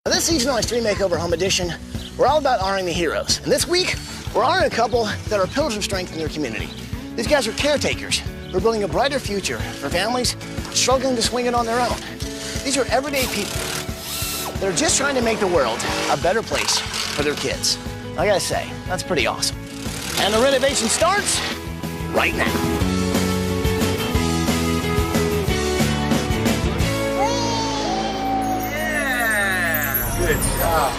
This season on Extreme Makeover Home Edition, we're all about honoring the heroes. And this week, we're honoring a couple that are pillars of strength in their community. These guys are caretakers who are building a brighter future for families struggling to swing it on their own. These are everyday people that are just trying to make the world a better place for their kids. I gotta say, that's pretty awesome. And the renovation starts right now. Good job.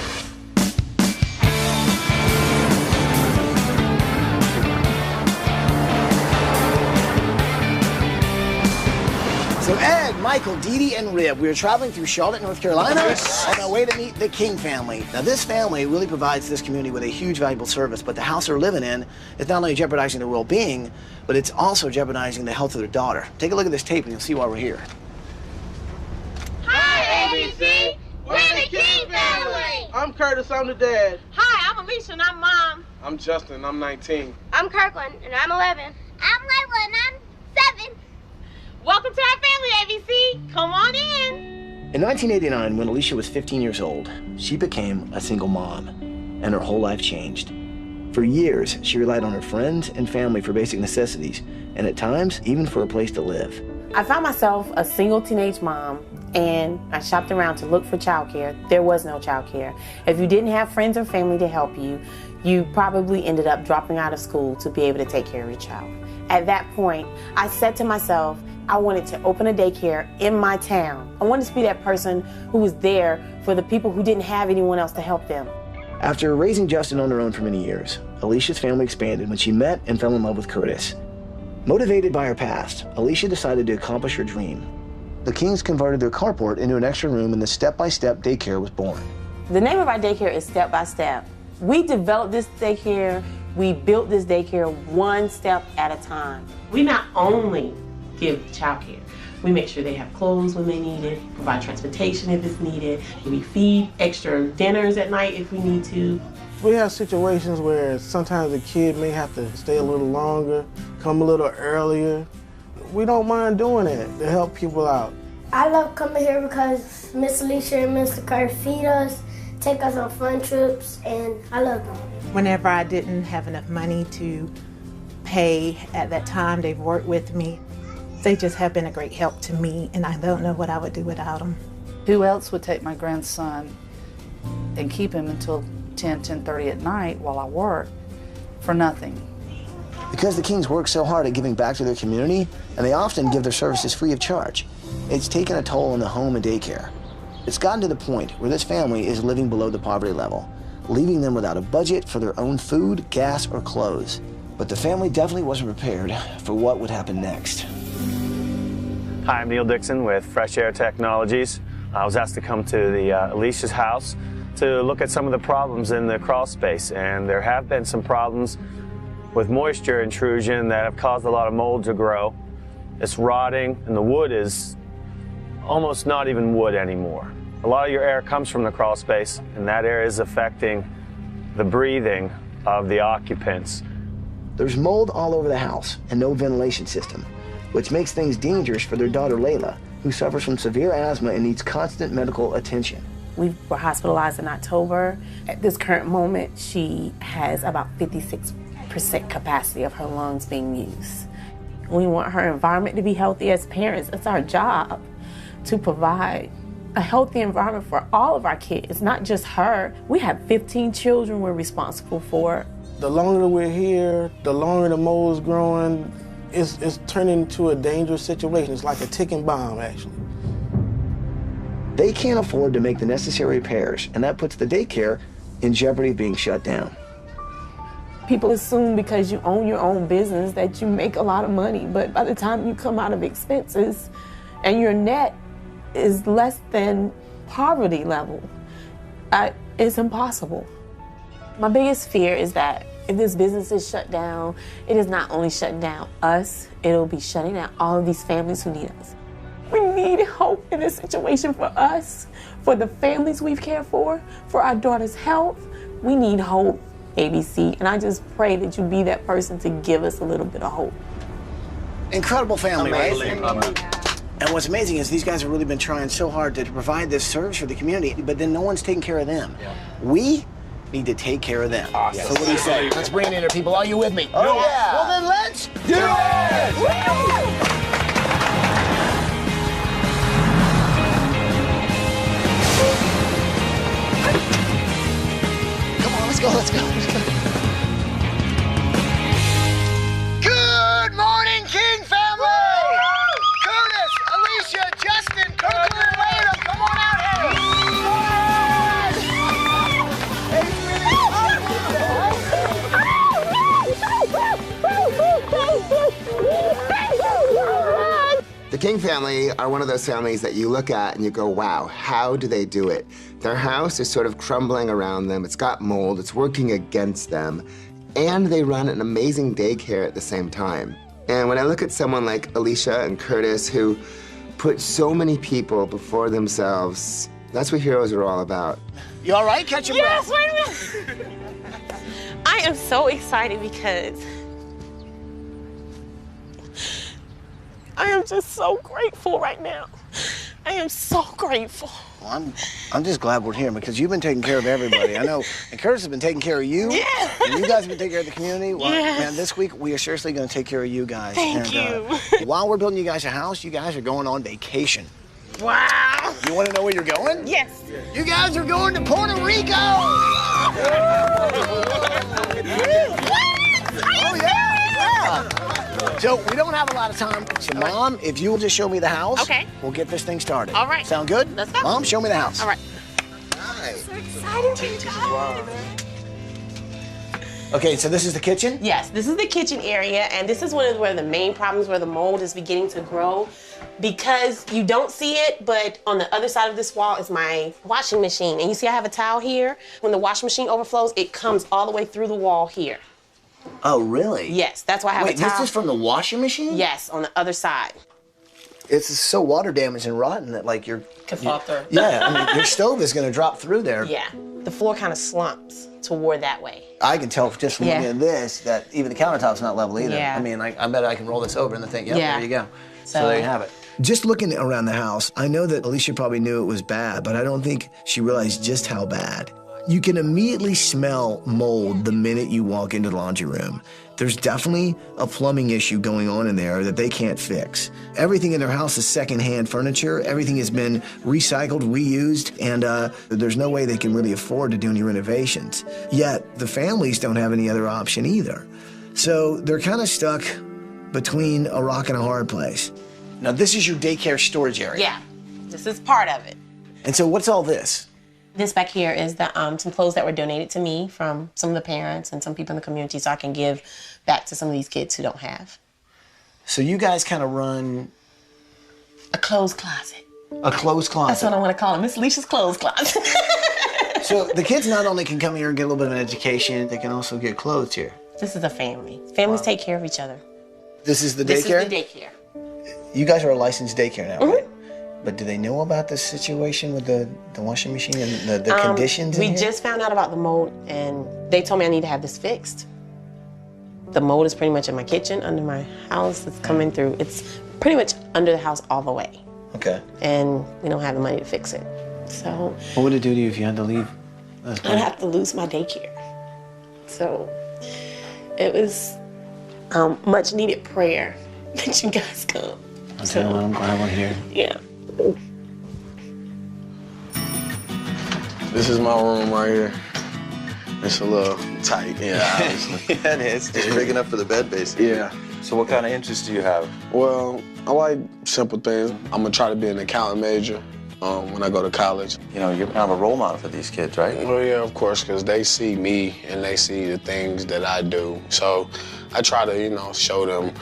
So Ed, Michael, Dee Dee, and Rib, we are traveling through Charlotte, North Carolina on our way to meet the King family. Now this family really provides this community with a huge valuable service, but the house they're living in is not only jeopardizing their well-being, but it's also jeopardizing the health of their daughter. Take a look at this tape and you'll see why we're here. Hi, ABC! We're the King family! I'm Curtis, I'm the dad. Hi, I'm Alicia and I'm Mom. I'm Justin, I'm 19. I'm Kirkland and I'm 11. I'm Layla and I'm 7. Welcome to our family, ABC. Come on in. In 1989, when Alicia was 15 years old, she became a single mom, and her whole life changed. For years, she relied on her friends and family for basic necessities, and at times, even for a place to live. I found myself a single teenage mom, and I shopped around to look for childcare. There was no childcare. If you didn't have friends or family to help you, you probably ended up dropping out of school to be able to take care of your child. At that point, I said to myself, I wanted to open a daycare in my town. I wanted to be that person who was there for the people who didn't have anyone else to help them. After raising Justin on her own for many years, Alicia's family expanded when she met and fell in love with Curtis. Motivated by her past, Alicia decided to accomplish her dream. The Kings converted their carport into an extra room and the step-by-step daycare was born. The name of our daycare is Step by Step. We developed this daycare, we built this daycare one step at a time. We not only give childcare, we make sure they have clothes when they need it, provide transportation if it's needed, we feed extra dinners at night if we need to. We have situations where sometimes the kid may have to stay a little longer, come a little earlier. We don't mind doing that to help people out. I love coming here because Miss Alicia and Mr. Kurt feed us, take us on fun trips, and I love them. Whenever I didn't have enough money to pay at that time, they've worked with me. They just have been a great help to me, and I don't know what I would do without them. Who else would take my grandson and keep him until 10:30 at night while I work for nothing? Because the Kings work so hard at giving back to their community, and they often give their services free of charge, it's taken a toll on the home and daycare. It's gotten to the point where this family is living below the poverty level, leaving them without a budget for their own food, gas, or clothes. But the family definitely wasn't prepared for what would happen next. Hi, I'm Neil Dixon with Fresh Air Technologies. I was asked to come to the Alicia's house to look at some of the problems in the crawl space, and there have been some problems with moisture intrusion that have caused a lot of mold to grow. It's rotting, and the wood is almost not even wood anymore. A lot of your air comes from the crawl space, and that air is affecting the breathing of the occupants. There's mold all over the house and no ventilation system, which makes things dangerous for their daughter Layla, who suffers from severe asthma and needs constant medical attention. We were hospitalized in October. At this current moment, she has about 56% capacity of her lungs being used. We want her environment to be healthy as parents. It's our job to provide a healthy environment for all of our kids, not just her. We have 15 children we're responsible for. The longer we're here, the longer the mold's growing, it's turning into a dangerous situation. It's like a ticking bomb, actually. They can't afford to make the necessary repairs, and that puts the daycare in jeopardy of being shut down. People assume because you own your own business that you make a lot of money, but by the time you come out of expenses and your net is less than poverty level, it's impossible. My biggest fear is that if this business is shut down, it is not only shutting down us, it'll be shutting down all of these families who need us. We need hope in this situation for us, for the families we've cared for our daughter's health. We need hope, ABC, and I just pray that you be that person to give us a little bit of hope. Incredible family, right? And what's amazing is these guys have really been trying so hard to provide this service for the community, but then no one's taking care of them. Yeah. We need to take care of them. Awesome. So what do you say? Let's bring it in here, people. Are you with me? Oh, yeah. Well, then let's do it! Come on, let's go, let's go, let's go. Good morning, King family! Curtis, Alicia, Justin, Kirkland, and Layla, come on out here! The King family are one of those families that you look at and you go, wow, how do they do it? Their house is sort of crumbling around them. It's got mold. It's working against them. And they run an amazing daycare at the same time. And when I look at someone like Alicia and Curtis, who put so many people before themselves, that's what heroes are all about. You all right? Catch your breath. Yes, wait a minute. I am so excited because I am just so grateful right now. I am so grateful. Well, I'm just glad we're here because you've been taking care of everybody. I know, and Curtis has been taking care of you. Yeah. And you guys have been taking care of the community. Well, yes. Man, this week we are seriously going to take care of you guys. Thank you. While we're building you guys a house, you guys are going on vacation. Wow. You want to know where you're going? Yes. You guys are going to Puerto Rico. Oh, yeah. So we don't have a lot of time. So, Mom, if you will just show me the house, okay, we'll get this thing started. All right. Sound good? Let's go. Mom, show me the house. All right. Nice. So excited for you guys. Okay, so this is the kitchen? Yes, this is the kitchen area, and this is where the main problems where the mold is beginning to grow. Because you don't see it, but on the other side of this wall is my washing machine. And you see I have a towel here. When the washing machine overflows, it comes all the way through the wall here. Oh, really? Yes, that's why I have a towel. This is from the washing machine? Yes, on the other side. It's so water damaged and rotten that like your... Could fall through. Yeah, I mean, your stove is gonna drop through there. Yeah, the floor kind of slumps toward that way. I can tell just from looking at this that even the countertop's not level either. Yeah. I mean, I bet I can roll this over and the thing, there you go. So there you have it. Just looking around the house, I know that Alicia probably knew it was bad, but I don't think she realized just how bad. You can immediately smell mold the minute you walk into the laundry room. There's definitely a plumbing issue going on in there that they can't fix. Everything in their house is secondhand furniture. Everything has been recycled, reused, and there's no way they can really afford to do any renovations. Yet the families don't have any other option either. So they're kind of stuck between a rock and a hard place. Now this is your daycare storage area. Yeah, this is part of it. And so what's all this? This back here is the some clothes that were donated to me from some of the parents and some people in the community so I can give back to some of these kids who don't have. So you guys kind of run... A clothes closet. A clothes closet. That's what I want to call it, Miss Alicia's clothes closet. So the kids not only can come here and get a little bit of an education, they can also get clothes here. This is a family. Families take care of each other. This is the daycare? This is the daycare. You guys are a licensed daycare now, right? But do they know about the situation with the washing machine and the conditions? We just found out about the mold, and they told me I need to have this fixed. The mold is pretty much in my kitchen, under my house. It's coming through. It's pretty much under the house all the way. Okay. And we don't have the money to fix it. So. What would it do to you if you had to leave? I'd have to lose my daycare. So it was much needed prayer that you guys come. Okay, well, I'm glad we're here. Yeah. This is my room right here. It's a little tight, yeah, obviously. Yeah, it is. Just big enough for the bed, basically. Yeah. So what kind of interests do you have? Well, I like simple things. I'm gonna try to be an accounting major when I go to college. You know, you're kind of a role model for these kids, right? Well, yeah, of course, because they see me and they see the things that I do. So I try to, show them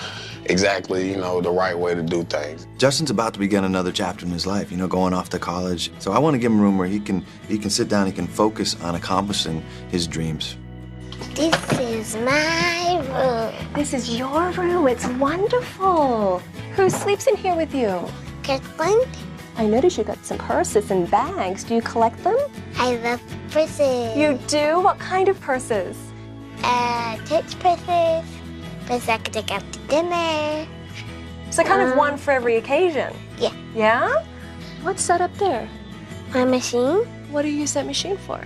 exactly, the right way to do things. Justin's about to begin another chapter in his life, going off to college. So I want to give him room where he can sit down, he can focus on accomplishing his dreams. This is my room. This is your room. It's wonderful. Who sleeps in here with you? Kirkland. I noticed you got some purses and bags. Do you collect them? I love purses. You do? What kind of purses? Church purses. Purses I could take out to dinner. So kind of one for every occasion. Yeah. Yeah? What's that up there? My machine. What do you use that machine for?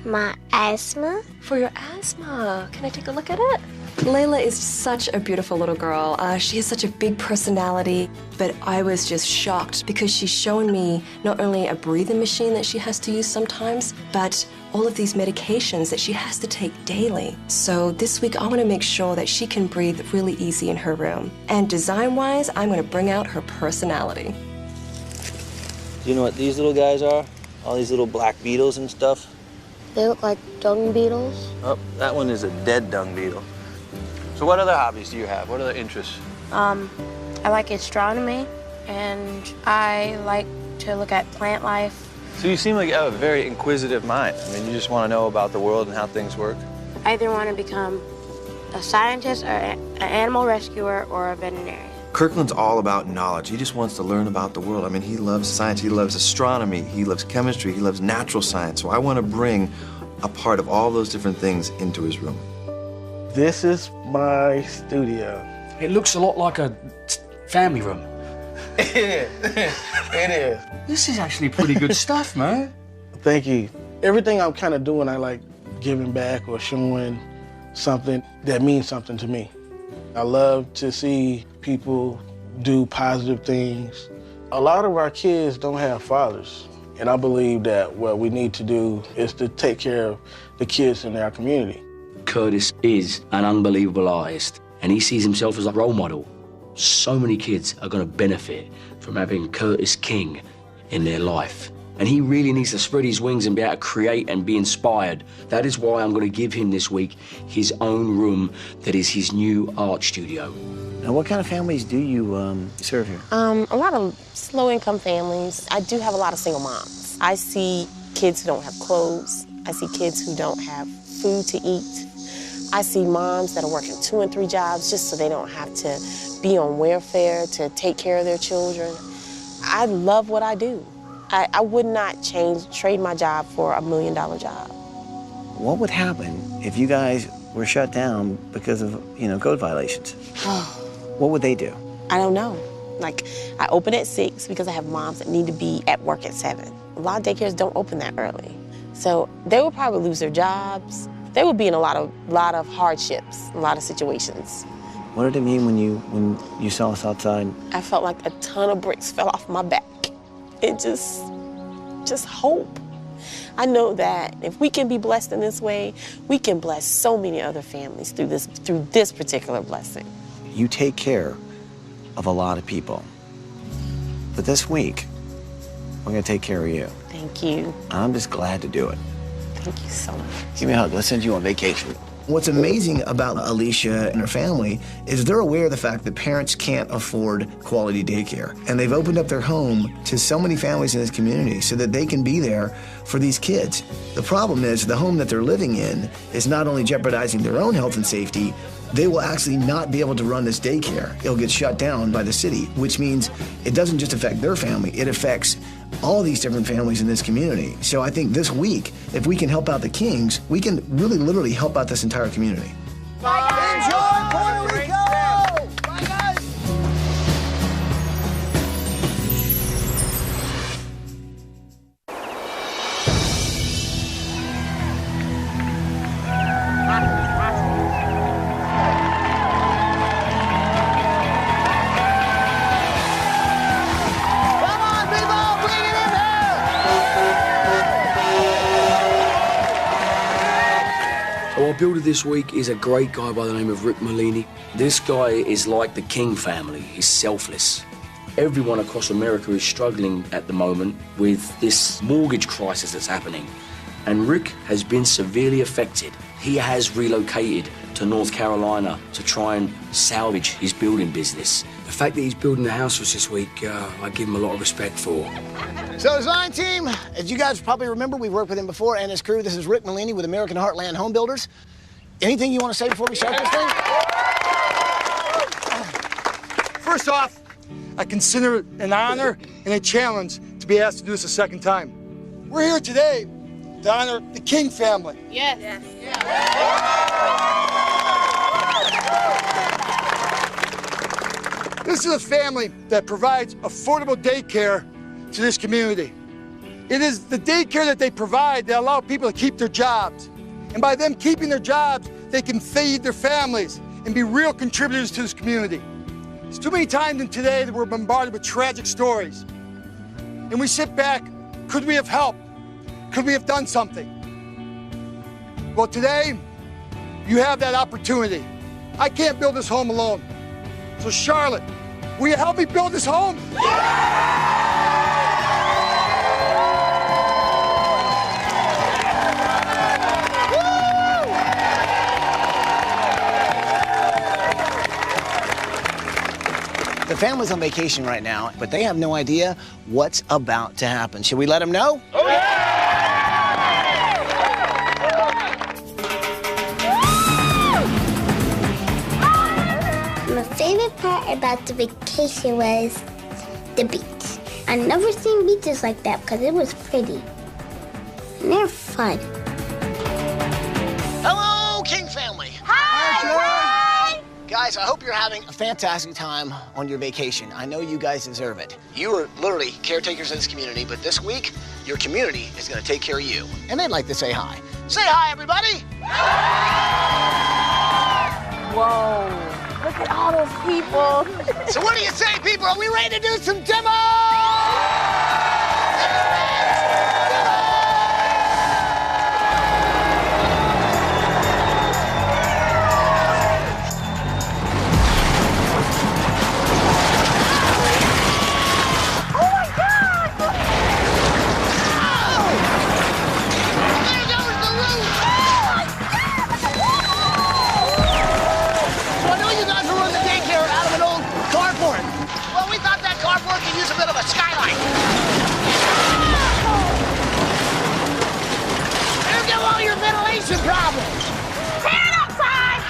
My asthma. For your asthma. Can I take a look at it? Layla is such a beautiful little girl. She has such a big personality, but I was just shocked because she's showing me not only a breathing machine that she has to use sometimes, but all of these medications that she has to take daily. So this week, I want to make sure that she can breathe really easy in her room. And design-wise, I'm going to bring out her personality. Do you know what these little guys are? All these little black beetles and stuff? They look like dung beetles. Oh, that one is a dead dung beetle. So what other hobbies do you have? What other interests? I like astronomy, and I like to look at plant life. So you seem like you have a very inquisitive mind. I mean, you just want to know about the world and how things work. I either want to become a scientist, or an animal rescuer, or a veterinarian. Kirkland's all about knowledge. He just wants to learn about the world. I mean, he loves science, he loves astronomy, he loves chemistry, he loves natural science. So I want to bring a part of all those different things into his room. This is my studio. It looks a lot like a family room. It is. It is. This is actually pretty good stuff, man. Thank you. Everything I'm kind of doing, I like giving back or showing something that means something to me. I love to see people do positive things. A lot of our kids don't have fathers, and I believe that what we need to do is to take care of the kids in our community. Curtis is an unbelievable artist, and he sees himself as a role model. So many kids are going to benefit from having Curtis King in their life. And he really needs to spread his wings and be able to create and be inspired. That is why I'm going to give him this week his own room that is his new art studio. Now, what kind of families do you serve here? A lot of low-income families. I do have a lot of single moms. I see kids who don't have clothes. I see kids who don't have food to eat. I see moms that are working 2 and 3 jobs just so they don't have to be on welfare to take care of their children. I love what I do. I would not trade my job for $1 million job. What would happen if you guys were shut down because of, code violations? What would they do? I don't know. Like, I open at 6 because I have moms that need to be at work at 7. A lot of daycares don't open that early. So they would probably lose their jobs. They would be in a lot of hardships, a lot of situations. What did it mean when you saw us outside? I felt like a ton of bricks fell off my back. It just hope. I know that if we can be blessed in this way, we can bless so many other families through this particular blessing. You take care of a lot of people. But this week, we're gonna take care of you. Thank you. I'm just glad to do it. Thank you so much. Give me a hug. Let's send you on vacation. What's amazing about Alicia and her family is they're aware of the fact that parents can't afford quality daycare. And they've opened up their home to so many families in this community so that they can be there for these kids. The problem is the home that they're living in is not only jeopardizing their own health and safety, they will actually not be able to run this daycare. It'll get shut down by the city, which means it doesn't just affect their family, it affects all these different families in this community. So I think this week, if we can help out the Kings, we can really literally help out this entire community. Bye, guys. Enjoy Puerto Rico! Bye, guys! Our builder this week is a great guy by the name of Rick Malini. This guy is like the King family. He's selfless. Everyone across America is struggling at the moment with this mortgage crisis that's happening. And Rick has been severely affected. He has relocated to North Carolina to try and salvage his building business. The fact that he's building a house for us this week, I give him a lot of respect for. So design team, as you guys probably remember, we've worked with him before and his crew. This is Rick Malini with American Heartland Home Builders. Anything you want to say before we start this thing? First off, I consider it an honor and a challenge to be asked to do this a second time. We're here today to honor the King family. Yes. This is a family that provides affordable daycare to this community. It is the daycare that they provide that allow people to keep their jobs. And by them keeping their jobs, they can feed their families and be real contributors to this community. It's too many times in today that we're bombarded with tragic stories. And we sit back, could we have helped? Could we have done something? Well, today, you have that opportunity. I can't build this home alone. So Charlotte, will you help me build this home? The family's on vacation right now, but they have no idea what's about to happen. Should we let them know? My favorite part about the vacation was the beach. I've never seen beaches like that because it was pretty. And they're fun. Hello, King family. Hi! Guys, I hope you're having a fantastic time on your vacation. I know you guys deserve it. You are literally caretakers of this community, but this week, your community is going to take care of you. And they'd like to say hi. Say hi, everybody. Whoa, look at all those people. So what do you say, people? Are we ready to do some demo? Use a bit of a skylight. There go all your ventilation problems. Tear it up, time!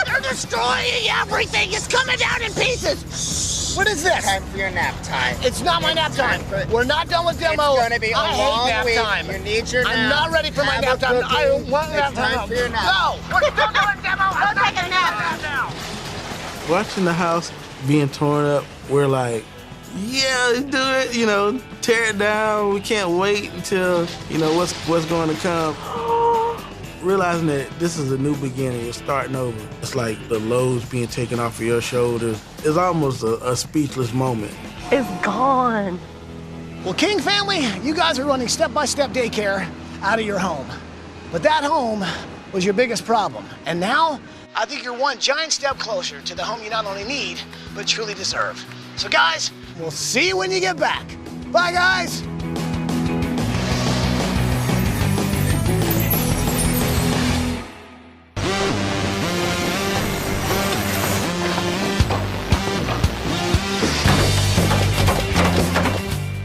They're destroying everything. It's coming down in pieces. What is this? Time for your nap time. It's not my nap time. We're not done with demo. It's going to be a long nap week. time. You need your nap. I'm not ready for my nap time. I don't want nap time. Time for your nap. No, we're still doing demo. Go take a nap now. Watching the house being torn up, we're like, yeah, do it, tear it down. We can't wait until, what's going to come. Realizing that this is a new beginning, you're starting over. It's like the loads being taken off of your shoulders. It's almost a speechless moment. It's gone. Well, King family, you guys are running step-by-step daycare out of your home. But that home was your biggest problem. And now, I think you're one giant step closer to the home you not only need, but truly deserve. So guys, we'll see you when you get back. Bye, guys.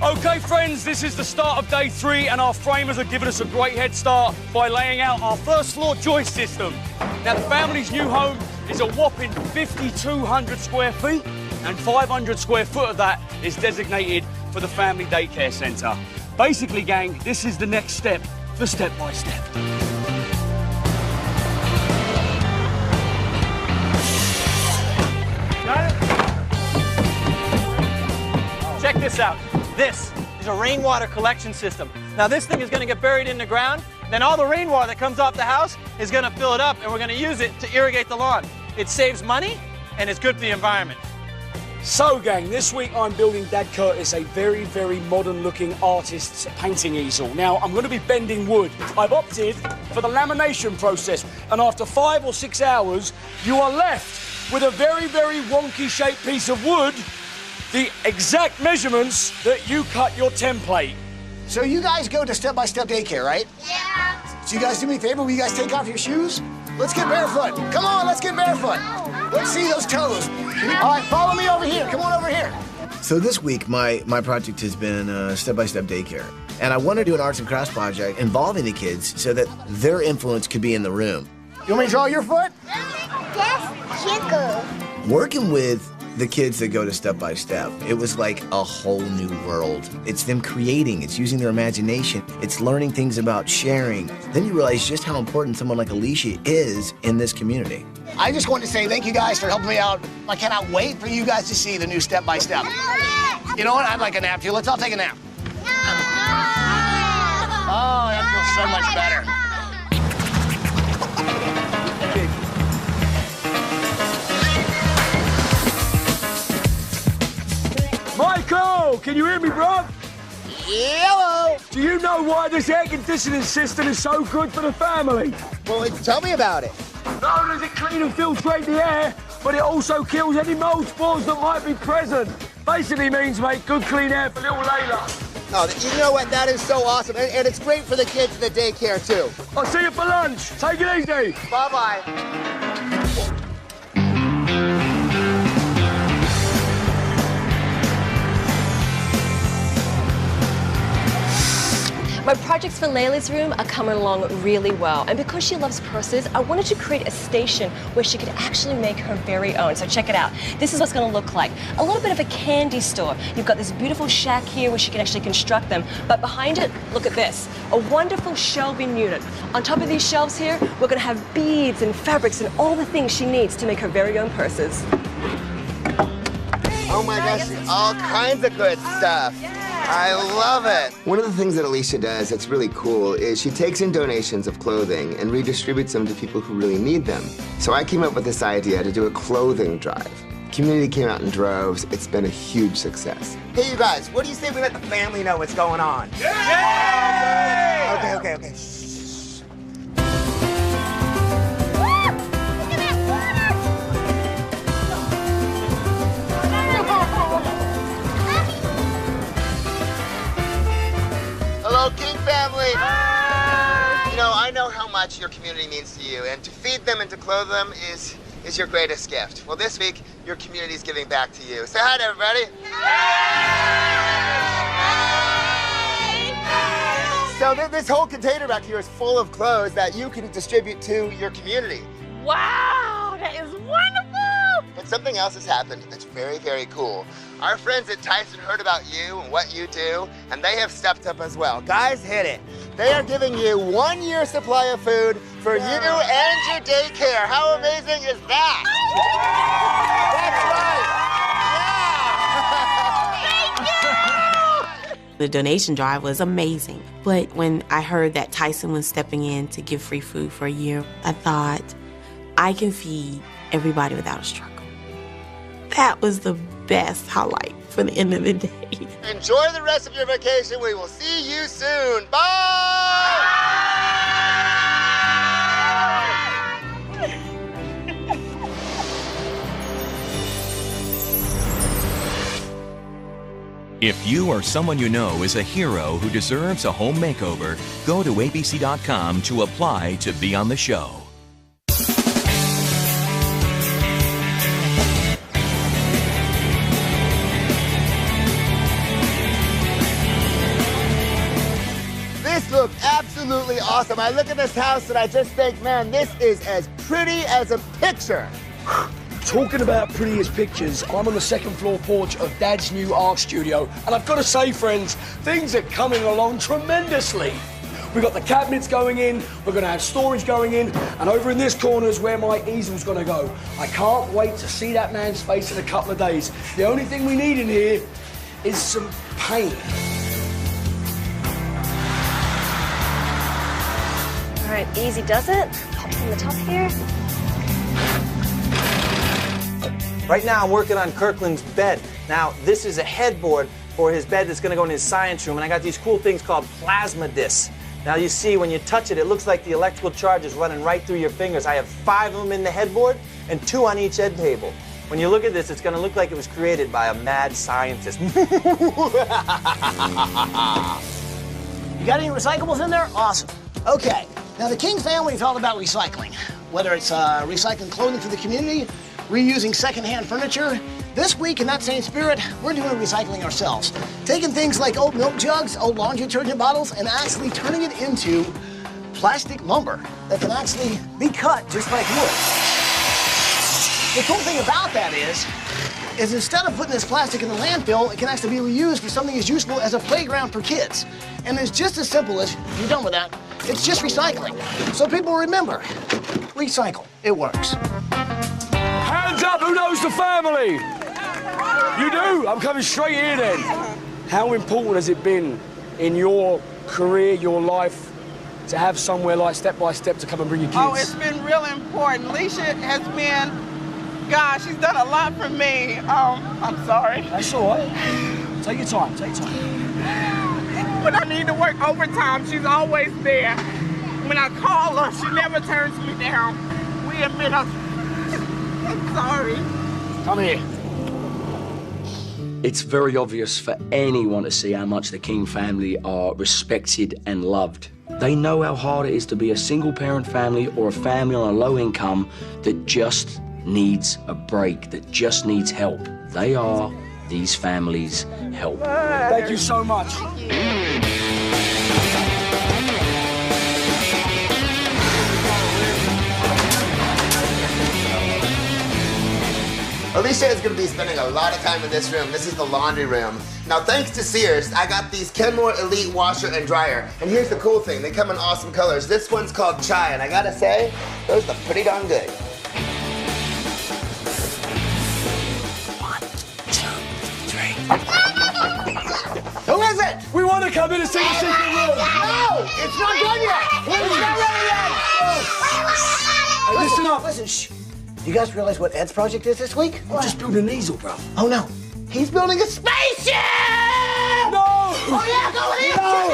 Okay, friends, this is the start of day 3, and our framers have given us a great head start by laying out our first floor joist system. Now, the family's new home is a whopping 5,200 square feet, and 500 square foot of that is designated for the family daycare centre. Basically, gang, this is the next step for step by step. Got it? Check this out. This is a rainwater collection system. Now, this thing is going to get buried in the ground, then all the rainwater that comes off the house is going to fill it up, and we're going to use it to irrigate the lawn. It saves money, and it's good for the environment. So, gang, this week I'm building Dad Curtis a very, very modern-looking artist's painting easel. Now, I'm going to be bending wood. I've opted for the lamination process, and after 5 or 6 hours, you are left with a very, very wonky-shaped piece of wood, the exact measurements that you cut your template. So you guys go to step-by-step daycare, right? Yeah. So you guys do me a favor, will you guys take off your shoes? Let's get barefoot. Come on, let's get barefoot. Let's see those toes. All right, follow me over here. Come on over here. So this week, my project has been step-by-step daycare. And I want to do an arts and crafts project involving the kids so that their influence could be in the room. You want me to draw your foot? Yes, jiggle. Working with the kids that go to Step by Step. It was like a whole new world. It's them creating, it's using their imagination, it's learning things about sharing. Then you realize just how important someone like Alicia is in this community. I just want to say thank you guys for helping me out. I cannot wait for you guys to see the new Step by Step. You know what? I'd like a nap too. Let's all take a nap. Oh, that feels so much better. Michael, can you hear me, bro? Hello. Do you know why this air conditioning system is so good for the family? Well, tell me about it. Not only does it clean and filtrate the air, but it also kills any mold spores that might be present. Basically means, mate, good clean air for little Layla. Oh, you know what? That is so awesome. And it's great for the kids at the daycare, too. I'll see you for lunch. Take it easy. Bye-bye. My projects for Layla's room are coming along really well, and because she loves purses, I wanted to create a station where she could actually make her very own. So check it out. This is what's going to look like. A little bit of a candy store. You've got this beautiful shack here where she can actually construct them, but behind it, look at this. A wonderful shelving unit. On top of these shelves here, we're going to have beads and fabrics and all the things she needs to make her very own purses. Oh my gosh, all kinds of good stuff. I love it. One of the things that Alicia does that's really cool is she takes in donations of clothing and redistributes them to people who really need them. So I came up with this idea to do a clothing drive. The community came out in droves. It's been a huge success. Hey, you guys, what do you say we let the family know what's going on? Yay! Okay. Hello, King family. You know, I know how much your community means to you, and to feed them and to clothe them is your greatest gift. Well, this week, your community is giving back to you. Say hi to everybody. So this whole container back here is full of clothes that you can distribute to your community. Wow, that is wonderful. But something else has happened that's very, very cool. Our friends at Tyson heard about you and what you do, and they have stepped up as well. Guys, hit it. They are giving you 1 year's supply of food for you and your daycare. How amazing is that? That's right. Thank you! The donation drive was amazing. But when I heard that Tyson was stepping in to give free food for a year, I thought, I can feed everybody without a struggle. That was the best highlight for the end of the day. Enjoy the rest of your vacation. We will see you soon. Bye! If you or someone you know is a hero who deserves a home makeover, go to abc.com to apply to be on the show. Look absolutely awesome. I look at this house and I just think, man, this is as pretty as a picture. Talking about pretty as pictures, I'm on the second floor porch of Dad's new art studio, and I've got to say, friends, things are coming along tremendously. We've got the cabinets going in, we're going to have storage going in, and over in this corner is where my easel's going to go. I can't wait to see that man's face in a couple of days. The only thing we need in here is some paint. All right, easy does it. Pops in the top here. Right now, I'm working on Kirkland's bed. Now, this is a headboard for his bed that's going to go in his science room, and I got these cool things called plasma discs. Now, you see, when you touch it, it looks like the electrical charge is running right through your fingers. I have 5 of them in the headboard and 2 on each end table. When you look at this, it's going to look like it was created by a mad scientist. You got any recyclables in there? Awesome. Okay. Now, the King family is all about recycling. Whether it's recycling clothing for the community, reusing secondhand furniture. This week, in that same spirit, we're doing recycling ourselves. Taking things like old milk jugs, old laundry detergent bottles, and actually turning it into plastic lumber that can actually be cut just like wood. The cool thing about that is is instead of putting this plastic in the landfill, it can actually be reused for something as useful as a playground for kids. And it's just as simple as, if you're done with that, it's just recycling. So people remember, recycle, it works. Hands up, who knows the family? You do? I'm coming straight here then. How important has it been in your career, your life, to have somewhere like Step by Step to come and bring your kids? Oh, it's been really important. Alicia has been, gosh, she's done a lot for me. I'm sorry. That's all right. Take your time, take your time. When I need to work overtime, she's always there. When I call her, she never turns me down. We admit us. I'm sorry. Come here. It's very obvious for anyone to see how much the King family are respected and loved. They know how hard it is to be a single-parent family or a family on a low income that just needs a break, that just needs help. They are these families' help. Thank you so much. Alicia is going to be spending a lot of time in this room. This is the laundry room. Now, thanks to Sears, I got these Kenmore Elite washer and dryer. And here's the cool thing. They come in awesome colors. This one's called Chai, and I gotta say, those look pretty darn good. 1, 2, 3. Who is it? We want to come in and see the secret room. No, it's not done yet. It's not ready yet. Hey, listen up. Listen, shh. You guys realize what Ed's project is this week? I'm just building an easel, bro. Oh, no. He's building a spaceship! No! Oh, yeah, go with him! No!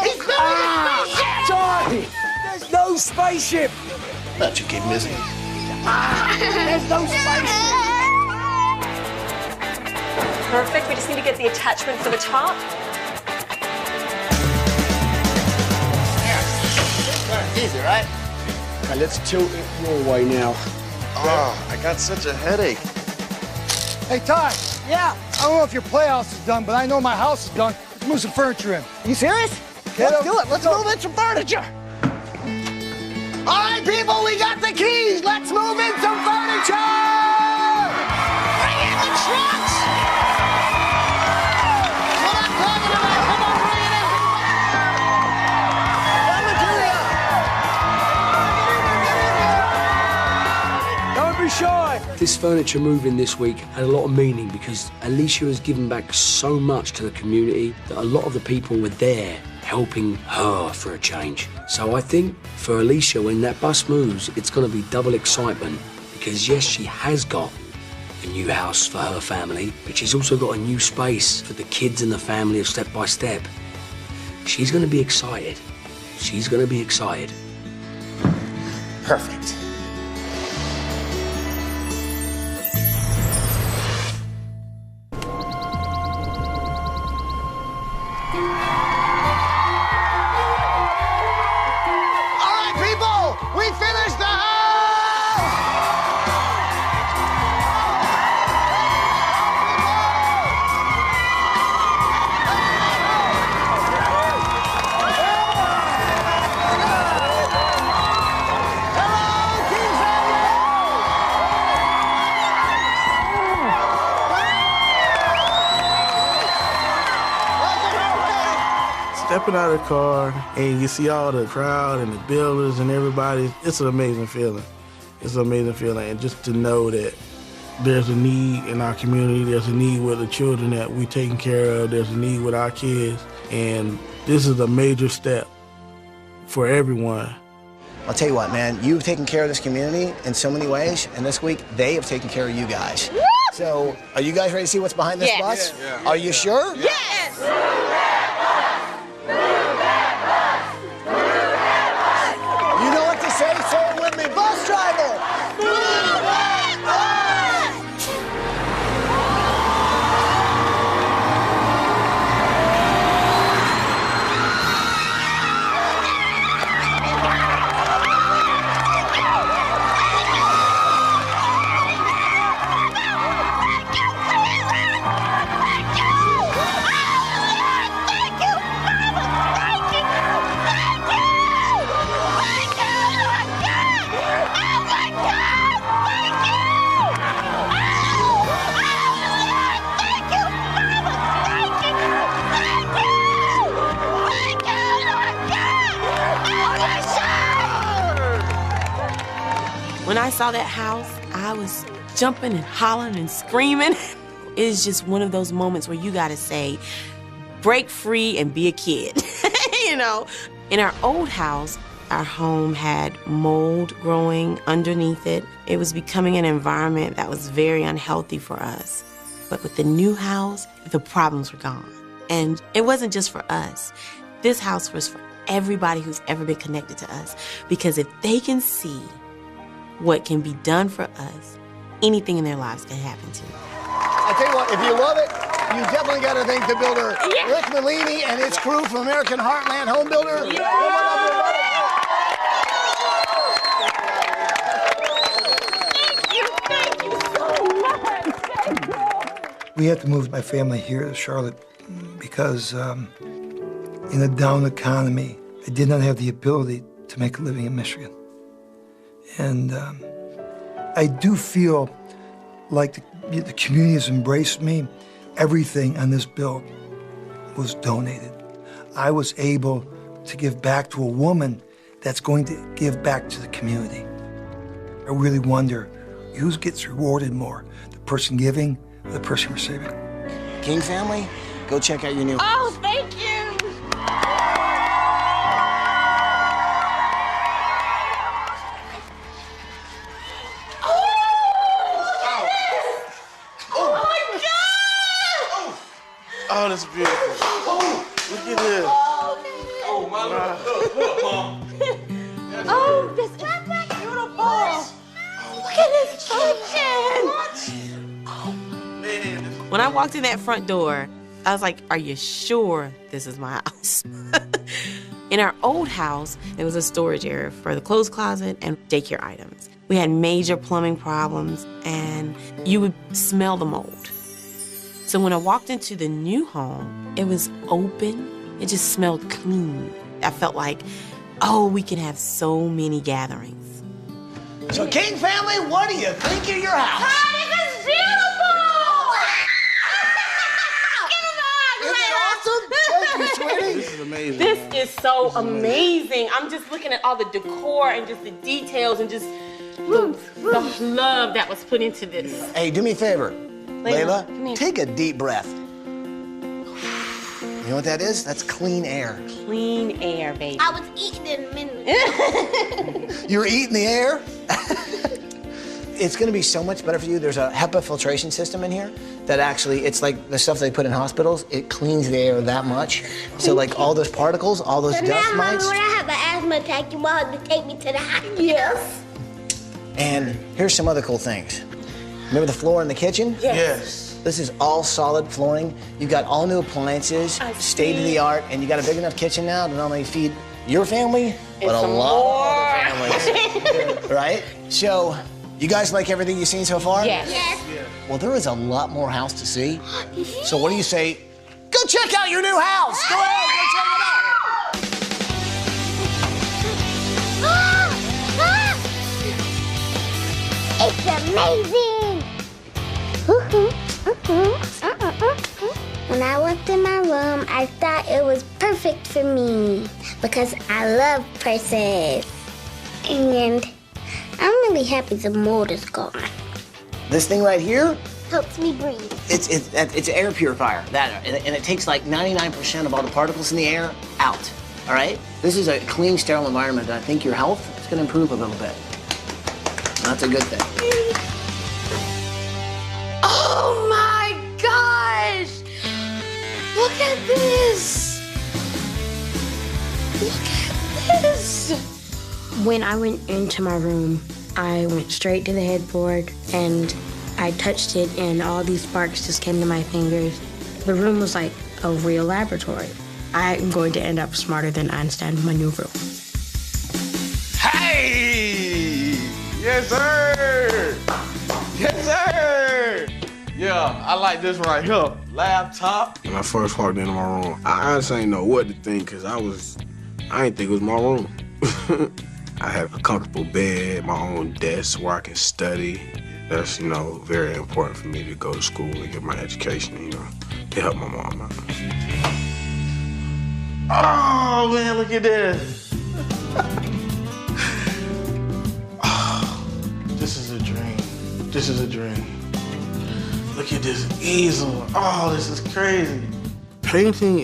He's building a spaceship! Sorry! There's no spaceship! Bet you keep missing. There's no spaceship! Perfect. We just need to get the attachment for the top. Easy, right? Okay, let's tilt it your way now. Oh, I got such a headache. Hey, Ty. Yeah? I don't know if your playhouse is done, but I know my house is done. Let's move some furniture in. You serious? Let's do it. Let's move in some furniture. All right, people, we got the keys. Let's move in some furniture! Bring in the trucks! Come on, plug it in. Come on, bring it in. Don't be shy! This furniture moving this week had a lot of meaning because Alicia has given back so much to the community that a lot of the people were there helping her for a change. So I think for Alicia, when that bus moves, it's going to be double excitement because yes, she has got a new house for her family, but she's also got a new space for the kids and the family of Step by Step. She's going to be excited. She's going to be excited. Perfect. We finished the house! Stepping out of the car and you see all the crowd and the builders and everybody, it's an amazing feeling. It's an amazing feeling. And just to know that there's a need in our community, there's a need with the children that we're taking care of, there's a need with our kids, and this is a major step for everyone. I'll tell you what, man, you've taken care of this community in so many ways, and this week they have taken care of you guys. Woo! So, are you guys ready to see what's behind this bus? Yeah. Are you sure? Yes! You know what to say? Say it with me. Bus driver! Move that bus! When I saw that house, I was jumping and hollering and screaming. It's just one of those moments where you gotta say, break free and be a kid, you know? In our old house, our home had mold growing underneath it. It was becoming an environment that was very unhealthy for us. But with the new house, the problems were gone. And it wasn't just for us. This house was for everybody who's ever been connected to us. Because if they can see what can be done for us, anything in their lives can happen to them. I tell you what, if you love it, you definitely got to thank the builder, Rick Malini and his crew from American Heartland Home Builder. Thank you so much. We had to move my family here to Charlotte because in a down economy, I did not have the ability to make a living in Michigan. And I do feel like the community has embraced me. Everything on this build was donated. I was able to give back to a woman that's going to give back to the community. I really wonder who gets rewarded more, the person giving or the person receiving. King family, go check out your new house. Oh, thank you. Oh, that's beautiful. Oh, look at this. Oh, my Lord. Oh, this is beautiful. Look at this kitchen. Oh, man. When I walked in that front door, I was like, are you sure this is my house? In our old house, there was a storage area for the clothes closet and daycare items. We had major plumbing problems, and you would smell the mold. So when I walked into the new home, it was open. It just smelled clean. I felt like, oh, we can have so many gatherings. So King family, what do you think of your house? This is beautiful! Isn't it awesome? Thank you, sweetie. This is amazing. This is so amazing. I'm just looking at all the decor and just the details and just the love that was put into this. Hey, do me a favor. Layla, come here. Take a deep breath. You know what that is? That's clean air. Clean air, baby. I was eating in a minute. You were eating the air? It's gonna be so much better for you. There's a HEPA filtration system in here that actually, it's like the stuff they put in hospitals. It cleans the air that much. So like all those particles, all those So dust now, mites. Mommy, when I have an asthma attack, you will have to take me to the hospital. Yes. And here's some other cool things. Remember the floor in the kitchen? Yes. This is all solid flooring. You've got all new appliances, state of the art, and you got a big enough kitchen now to not only feed your family, but a lot of other families. Right? So, you guys like everything you've seen so far? Yes. Well, there is a lot more house to see. So what do you say? Go check out your new house! Go ahead, go check it out! It's amazing! When I walked in my room, I thought it was perfect for me because I love purses. And I'm really happy the mold is gone. This thing right here, Helps me breathe. it's an air purifier, and it takes like 99% of all the particles in the air out, all right? This is a clean, sterile environment, and I think your health is gonna improve a little bit. That's a good thing. Oh my gosh! Look at this! Look at this! When I went into my room, I went straight to the headboard and I touched it and all these sparks just came to my fingers. The room was like a real laboratory. I'm going to end up smarter than Einstein in my new room. Hey! Yes, sir! Yes, sir! Yeah, I like this right here. Laptop. When I first walked into my room, I honestly didn't know what to think because I didn't think it was my room. I have a comfortable bed, my own desk where I can study. That's, very important for me to go to school and get my education, to help my mom out. Oh, man, look at this. This is a dream. Look at this easel. Oh, this is crazy. Painting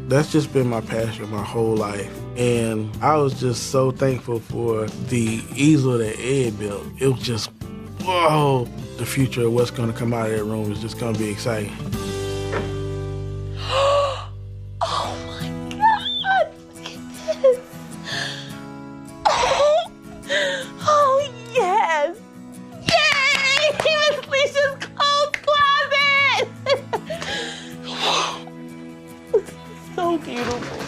that's just been my passion my whole life. And I was just so thankful for the easel that Ed built. It was just, whoa. The future of what's gonna come out of that room is just gonna be exciting. Oh my God, look at this. Oh yes. Yay! Miss Leisha's clothes closet. So beautiful.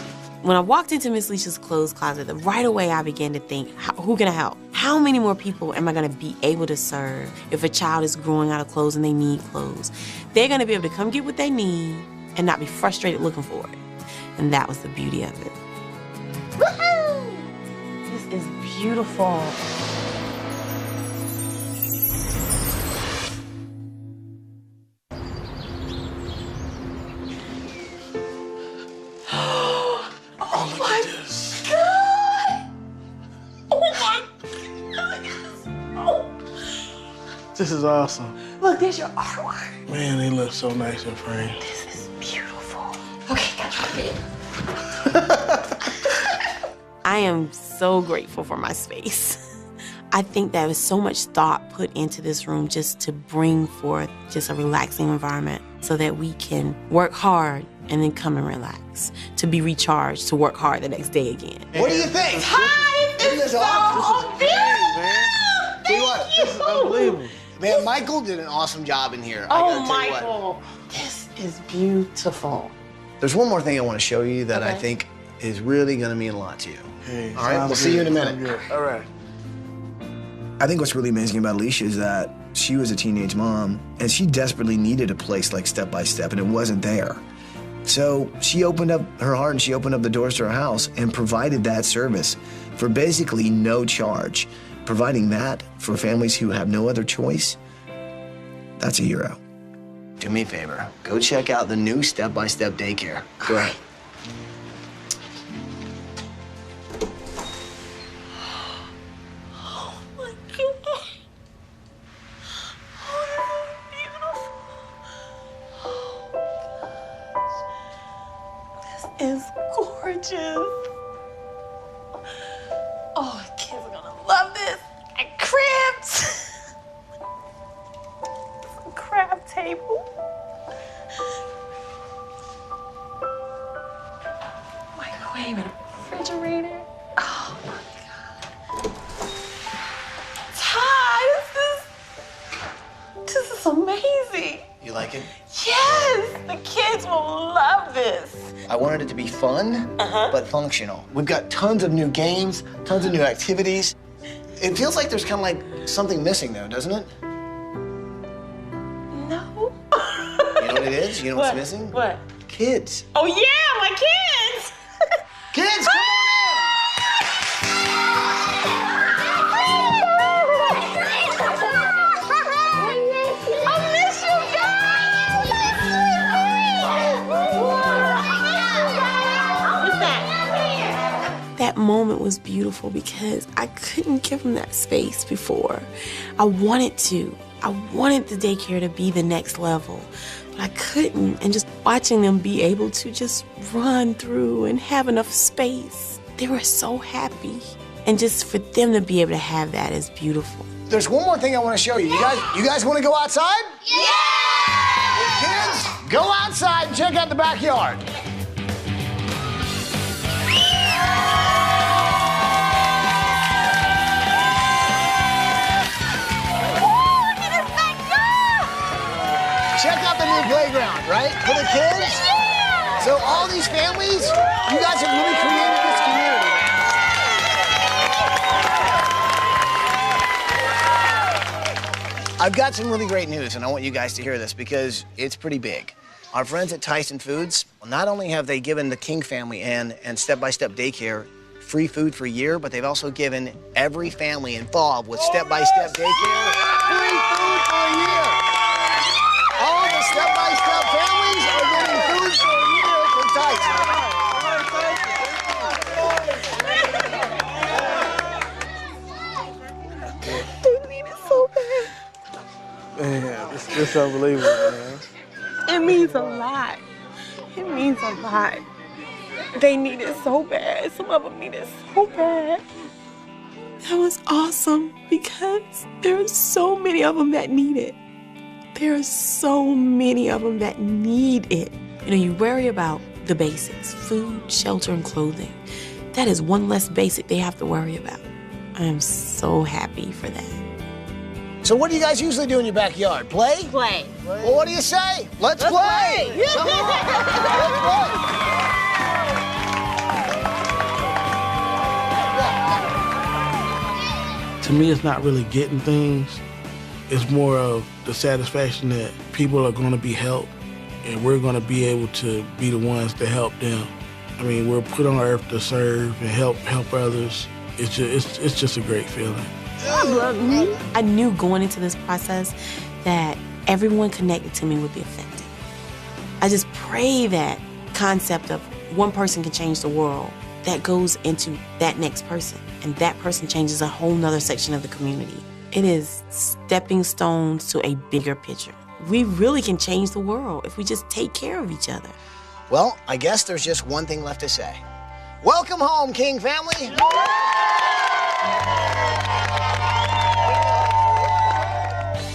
When I walked into Miss Leisha's clothes closet, right away I began to think, who can I help? How many more people am I gonna be able to serve if a child is growing out of clothes and they need clothes? They're gonna be able to come get what they need and not be frustrated looking for it. And that was the beauty of it. Woohoo! This is beautiful. Oh, look at this. God! Oh my goodness! Oh. This is awesome. Look, there's your artwork. Man, they look so nice in frame. This is beautiful. Okay, got you. I am so grateful for my space. I think there was so much thought put into this room just to bring forth just a relaxing environment so that we can work hard and then come and relax, to be recharged, to work hard the next day again. What do you think? Hi, this is so beautiful. Tell you what, this is unbelievable. Man, Michael did an awesome job in here. Oh, Michael, this is beautiful. There's one more thing I want to show you that I think is really going to mean a lot to you. Hey, all right, we'll see you in a minute. All right. I think what's really amazing about Alicia is that she was a teenage mom and she desperately needed a place like Step by Step, and it wasn't there. So she opened up her heart and she opened up the doors to her house and provided that service for basically no charge. Providing that for families who have no other choice, that's a hero. Do me a favor, go check out the new Step by Step daycare. Go ahead. Oh my God. Oh, this is gorgeous. Oh, the kids are gonna love this. And cribs. Some crab table. Microwave and refrigerator. Oh my God. Ty, this is amazing. You like it? Yes, the kids will love this. I wanted it to be fun, but functional. We've got tons of new games, tons of new activities. It feels like there's kind of like something missing though, doesn't it? No. You know what it is? You know what's missing? What? Kids. Oh yeah, my kids. Kids, come on I miss you guys. What's that? That moment was beautiful because I couldn't give them that space before. I wanted to. I wanted the daycare to be the next level, but I couldn't. And just watching them be able to just run through and have enough space, they were so happy. And just for them to be able to have that is beautiful. There's one more thing I want to show you. You guys want to go outside? Yeah! Kids, go outside and check out the backyard. Check out the new playground, right? For the kids. Yeah! So all these families, you guys have really created this community, man. I've got some really great news, and I want you guys to hear this because it's pretty big. Our friends at Tyson Foods, not only have they given the King family and Step by Step Daycare free food for a year, but they've also given every family involved with Step by Step Daycare free food for a year. All the Step by Step families are getting food for a year from Tyson. They need it so bad. It's unbelievable, man. It means a lot. It means a lot. They need it so bad. Some of them need it so bad. That was awesome because there are so many of them that need it. There are so many of them that need it. You know, you worry about the basics, food, shelter, and clothing. That is one less basic they have to worry about. I am so happy for that. So what do you guys usually do in your backyard? Play? Play. Well, what do you say? Let's play! Come on! Let's play! To me, it's not really getting things. It's more of the satisfaction that people are going to be helped, and we're going to be able to be the ones to help them. I mean, we're put on earth to serve and help others. It's just a great feeling. I knew going into this process that everyone connected to me would be affected. I just pray that concept of one person can change the world that goes into that next person, and that person changes a whole nother section of the community. It is stepping stones to a bigger picture. We really can change the world if we just take care of each other. Well, I guess there's just one thing left to say. Welcome home, King family.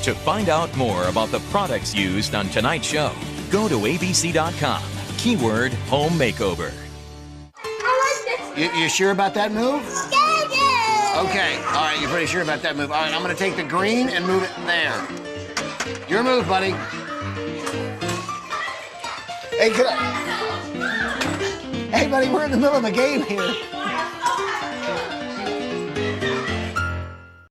To find out more about the products used on tonight's show, go to abc.com, keyword home makeover. You sure about that move? Okay, all right, you're pretty sure about that move. All right, I'm gonna take the green and move it there. Your move, buddy. Hey, hey, buddy, we're in the middle of a game here.